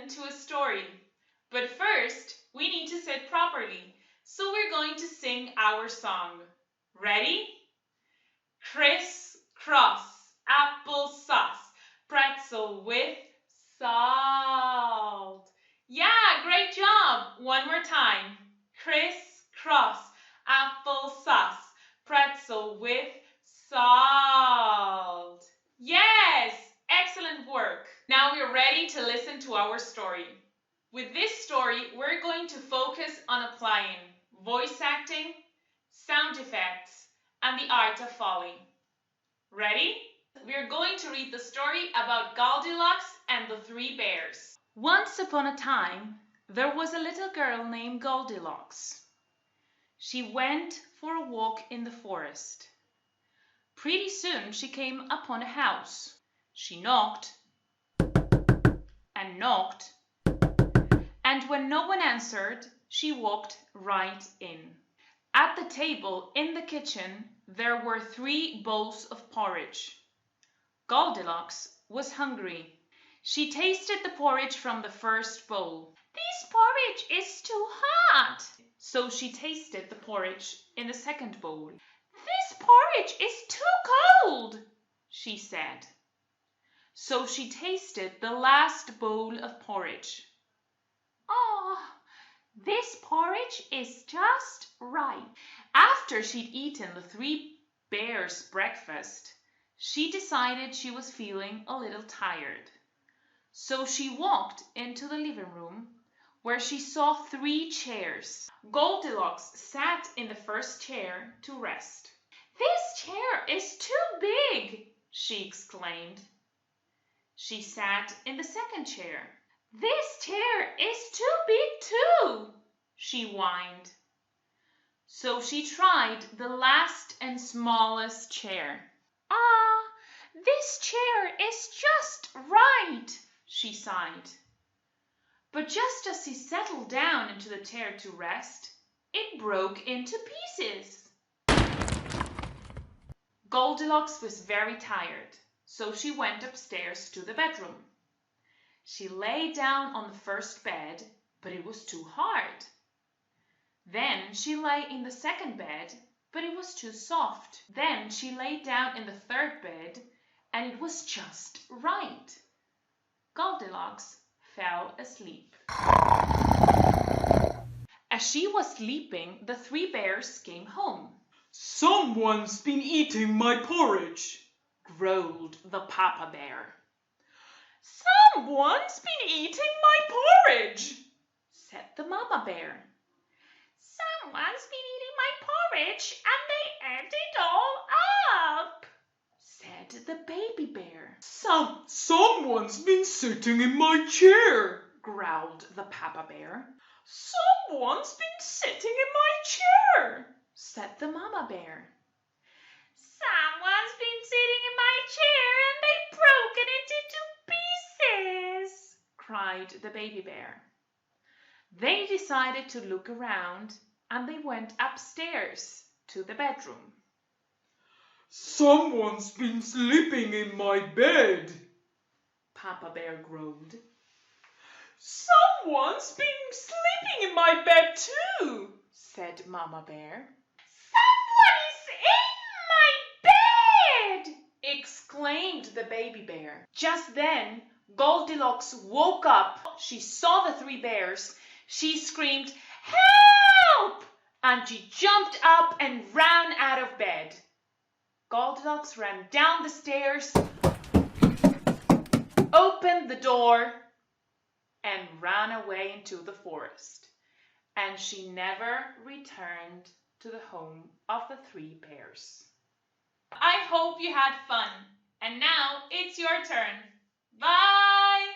listen to a story. But first, we need to sit properly, so we're going to sing our song. Ready? Crisscross, applesauce, pretzel with salt. Yeah, great job. One more time. Crisscross, applesauce, pretzel with salt. Yes, excellent work. Now we're ready to listen to our story. With this story, we're going to focus on applying voice acting, sound effects, and the art of Foley. Ready? We're going to read the story about Goldilocks and the three bears. Once upon a time, there was a little girl named Goldilocks. She went for a walk in the forest. Pretty soon she came upon a house. She knocked and knocked, and when no one answered, she walked right in. At the table in the kitchen, there were 3 bowls of porridge. Goldilocks was hungry. She tasted the porridge from the first bowl. "This porridge is too hot." So she tasted the porridge in the second bowl. "This porridge is too cold," she said. So she tasted the last bowl of porridge. "Oh, this porridge is just right." After she'd eaten the 3 bears' breakfast, she decided she was feeling a little tired. So she walked into the living room, where she saw 3 chairs. Goldilocks sat in the first chair to rest. "This chair is too big," she exclaimed. She sat in the second chair. "This chair is too big too," she whined. So she tried the last and smallest chair. "Ah, this chair is just right," she sighed. But just as she settled down into the chair to rest, it broke into pieces. Goldilocks was very tired, so she went upstairs to the bedroom. She lay down on the first bed, but it was too hard. Then she lay in the second bed, but it was too soft. Then she lay down in the third bed, and it was just right. Goldilocks fell asleep. As she was sleeping, the 3 bears came home. "Someone's been eating my porridge," growled the Papa Bear. "Someone's been eating my porridge," said the Mama Bear. "Someone's been eating my porridge and they ate it all up," said the Baby Bear. Someone's been sitting in my chair," growled the Papa Bear. "Someone's been sitting in my chair," said the Mama Bear. "Someone's been sitting in my chair and they've broken it into pieces," cried the Baby Bear. They decided to look around and they went upstairs to the bedroom. "Someone's been sleeping in my bed," Papa Bear groaned. "Someone's been sleeping in my bed too," said Mama Bear. "Someone is in my bed!" exclaimed the Baby Bear. Just then, Goldilocks woke up. She saw the 3 bears. She screamed, "Help!" and she jumped up and ran out of bed. Goldilocks ran down the stairs, opened the door, and ran away into the forest. And she never returned to the home of the 3 bears. I hope you had fun. And now it's your turn. Bye!